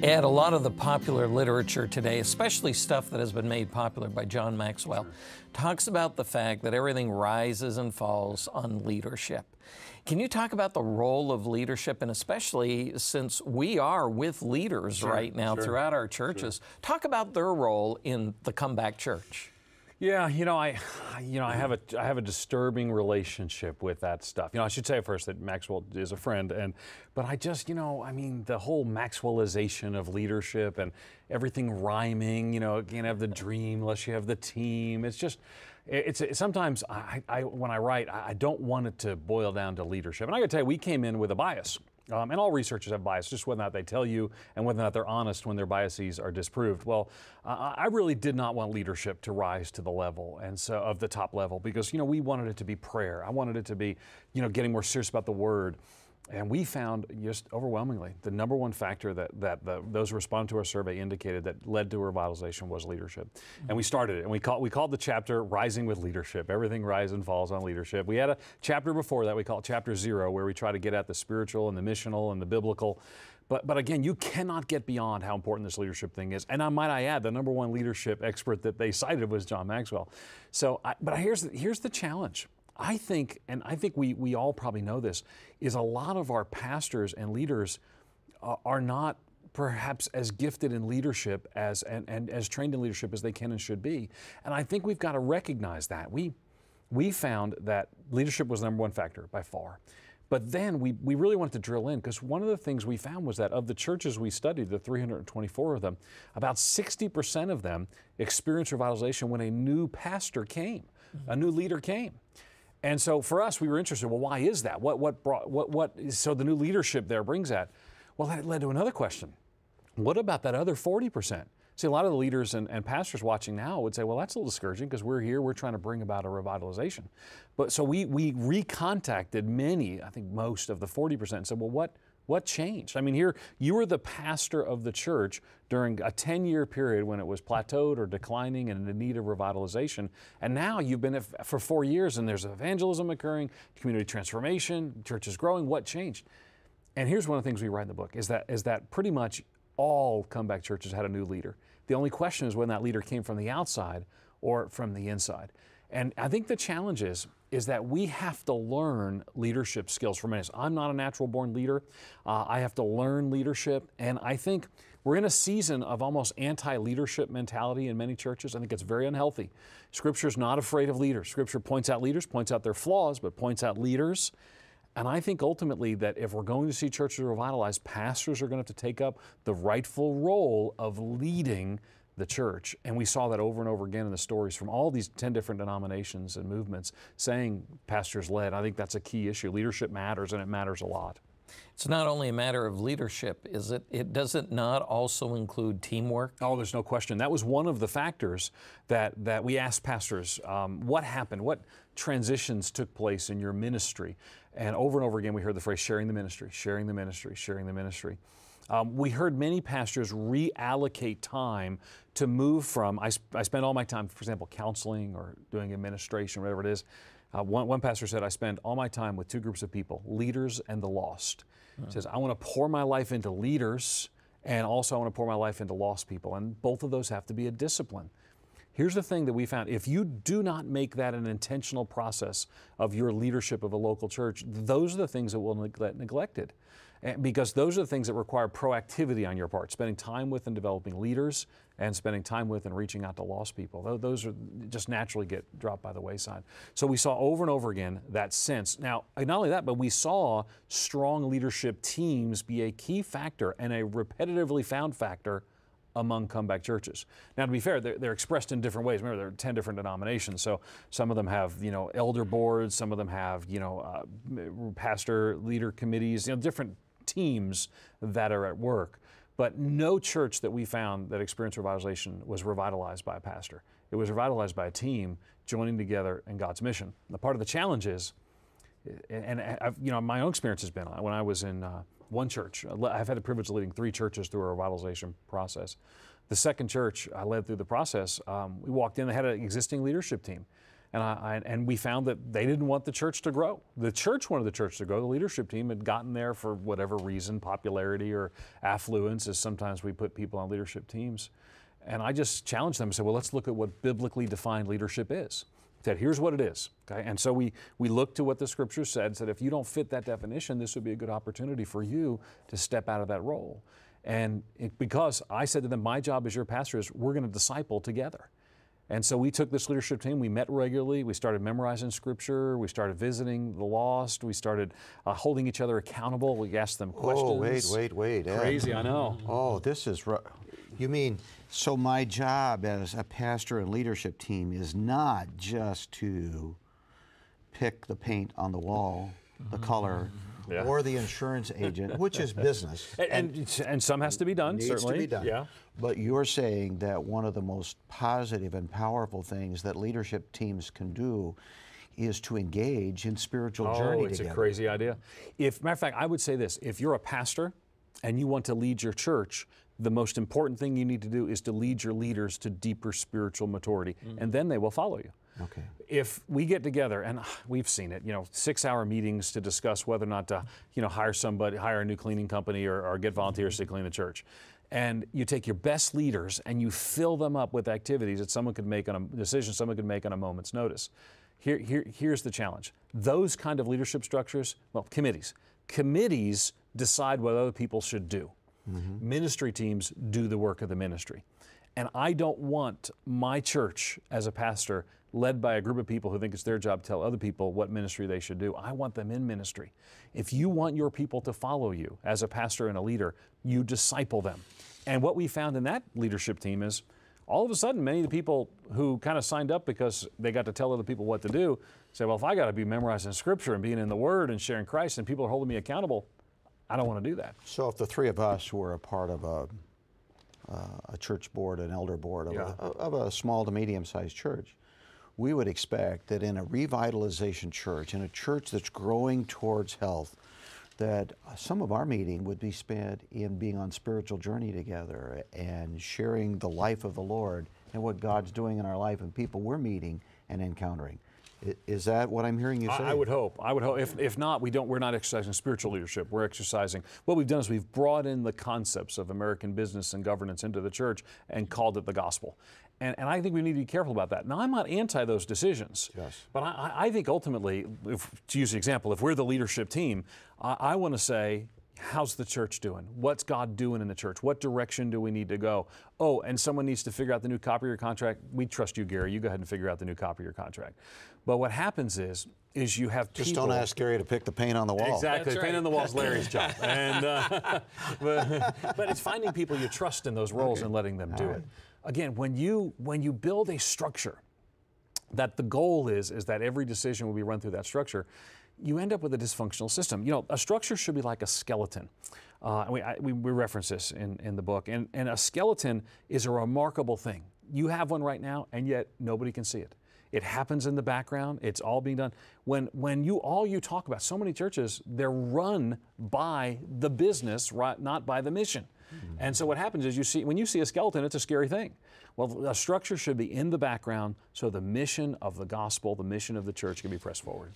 Ed, a lot of the popular literature today, especially stuff that has been made popular by John Maxwell, talks about the fact that everything rises and falls on leadership. Can you talk about the role of leadership, and especially since we are with leaders right now throughout our churches, talk about their role in the comeback church? Yeah, I have a disturbing relationship with that stuff. I should say first that Maxwell is a friend, but I just, the whole Maxwellization of leadership and everything rhyming. You can't have the dream unless you have the team. It's just, sometimes when I write, I don't want it to boil down to leadership. And I got to tell you, we came in with a bias. And all researchers have bias, just whether or not they tell you and whether or not they're honest when their biases are disproved. Well, I really did not want leadership to rise to the level of the top level, because we wanted it to be prayer. I wanted it to be getting more serious about the Word. And we found just overwhelmingly the number one factor that those who responded to our survey indicated that led to revitalization was leadership. And we started it, and we called the chapter Rising with Leadership. Everything rises and falls on leadership. We had a chapter before that we call it Chapter 0, where we try to get at the spiritual and the missional and the biblical. But again, you cannot get beyond how important this leadership thing is. And might I add, the number one leadership expert that they cited was John Maxwell. So, but here's the challenge. I think we all probably know this, is a lot of our pastors and leaders are not perhaps as gifted in leadership and as trained in leadership as they can and should be. And I think we've got to recognize that. We found that leadership was the number one factor by far. But then we really wanted to drill in, because one of the things we found was that of the churches we studied, the 324 of them, about 60% of them experienced revitalization when a new pastor came, a new leader came. And so for us, we were interested, well, why is that? So the new leadership there brings that. Well, that led to another question. What about that other 40%? See, a lot of the leaders and pastors watching now would say, well, that's a little discouraging, because we're here, we're trying to bring about a revitalization. But so we recontacted many, I think most of the 40%, and said, well, what changed? I mean, here, you were the pastor of the church during a 10-year period when it was plateaued or declining and in need of revitalization. And now you've been for 4 years, and there's evangelism occurring, community transformation, church is growing. What changed? And here's one of the things we write in the book, is that pretty much all comeback churches had a new leader. The only question is whether that leader came from the outside or from the inside. And I think the challenge is that we have to learn leadership skills from us. I'm not a natural born leader. I have to learn leadership. And I think we're in a season of almost anti-leadership mentality in many churches. I think it's very unhealthy. Scripture's not afraid of leaders. Scripture points out leaders, points out their flaws, but points out leaders. And I think ultimately that if we're going to see churches revitalized, pastors are going to have to take up the rightful role of leading the church. And we saw that over and over again in the stories from all these 10 different denominations and movements saying pastors led. I think that's a key issue. Leadership matters, and it matters a lot. It's not only a matter of leadership, is it? Does it not also include teamwork? Oh, there's no question. That was one of the factors that we asked pastors, what happened? What transitions took place in your ministry? And over again, we heard the phrase, sharing the ministry, sharing the ministry, sharing the ministry. We heard many pastors reallocate time to move from, I spend all my time, for example, counseling or doing administration, whatever it is. One pastor said, I spend all my time with two groups of people, leaders and the lost. He says, I want to pour my life into leaders, and also I want to pour my life into lost people. And both of those have to be a discipline. Here's the thing that we found. If you do not make that an intentional process of your leadership of a local church, those are the things that will get neglected. Because those are the things that require proactivity on your part, spending time with and developing leaders and spending time with and reaching out to lost people. Those are just naturally get dropped by the wayside. So we saw over and over again that sense. Now, not only that, but we saw strong leadership teams be a key factor and a repetitively found factor among comeback churches. Now, to be fair, they're expressed in different ways. Remember, there are 10 different denominations, so some of them have, elder boards, some of them have, pastor leader committees, different teams that are at work. But no church that we found that experienced revitalization was revitalized by a pastor. It was revitalized by a team joining together in God's mission. The part of the challenge is, and my own experience has been when I was in one church. I've had the privilege of leading 3 churches through a revitalization process. The second church I led through the process, we walked in, they had an existing leadership team. And we found that they didn't want the church to grow. The church wanted the church to grow. The leadership team had gotten there for whatever reason, popularity or affluence, as sometimes we put people on leadership teams. And I just challenged them and said, well, let's look at what biblically defined leadership is. I said, here's what it is. Okay? And so we looked to what the scripture said if you don't fit that definition, this would be a good opportunity for you to step out of that role. And because I said to them, my job as your pastor is we're going to disciple together. And so we took this leadership team, we met regularly, we started memorizing scripture, we started visiting the lost, we started holding each other accountable, we asked them questions. Oh, wait. Crazy, I know. Oh, this is, you mean, so my job as a pastor and leadership team is not just to pick the paint on the wall, the color, or the insurance agent, which is business. And some has to be done, certainly. Needs to be done. Yeah. But you're saying that one of the most positive and powerful things that leadership teams can do is to engage in spiritual journey it's together. A crazy idea. Matter of fact, I would say this, if you're a pastor and you want to lead your church, the most important thing you need to do is to lead your leaders to deeper spiritual maturity, and then they will follow you. Okay. If we get together, and we've seen it, 6-hour meetings to discuss whether or not to, hire a new cleaning company or get volunteers to clean the church. And you take your best leaders and you fill them up with activities that someone could make on a decision someone could make on a moment's notice. Here's the challenge. Those kind of leadership structures, committees decide what other people should do. Ministry teams do the work of the ministry. And I don't want my church as a pastor led by a group of people who think it's their job to tell other people what ministry they should do. I want them in ministry. If you want your people to follow you as a pastor and a leader, you disciple them. And what we found in that leadership team is all of a sudden many of the people who kind of signed up because they got to tell other people what to do say, well, if I got to be memorizing scripture and being in the Word and sharing Christ and people are holding me accountable, I don't want to do that. So if the three of us were a part of a church board, an elder board of a small to medium-sized church, we would expect that in a revitalization church, in a church that's growing towards health, that some of our meeting would be spent in being on spiritual journey together and sharing the life of the Lord and what God's doing in our life and people we're meeting and encountering. Is that what I'm hearing you say? I would hope. If not, we're not exercising spiritual leadership. We're exercising, what we've done is we've brought in the concepts of American business and governance into the church and called it the gospel. And I think we need to be careful about that. Now, I'm not anti those decisions. Yes. But I think ultimately, to use the example, if we're the leadership team, I want to say, how's the church doing? What's God doing in the church? What direction do we need to go? Oh, and someone needs to figure out the new copy of your contract. We trust you, Gary. You go ahead and figure out the new copy of your contract. But what happens is you have people... Just don't ask Gary to pick the paint on the wall. Exactly. Paint on the wall is Larry's job. And, but it's finding people you trust in those roles and letting them do it. Again, when you build a structure that the goal is that every decision will be run through that structure, you end up with a dysfunctional system. A structure should be like a skeleton. We reference this in the book. And a skeleton is a remarkable thing. You have one right now, and yet nobody can see it. It happens in the background. It's all being done. When all you talk about, so many churches, they're run by the business, not by the mission. And so what happens is when you see a skeleton, it's a scary thing. Well, a structure should be in the background so the mission of the gospel, the mission of the church can be pressed forward.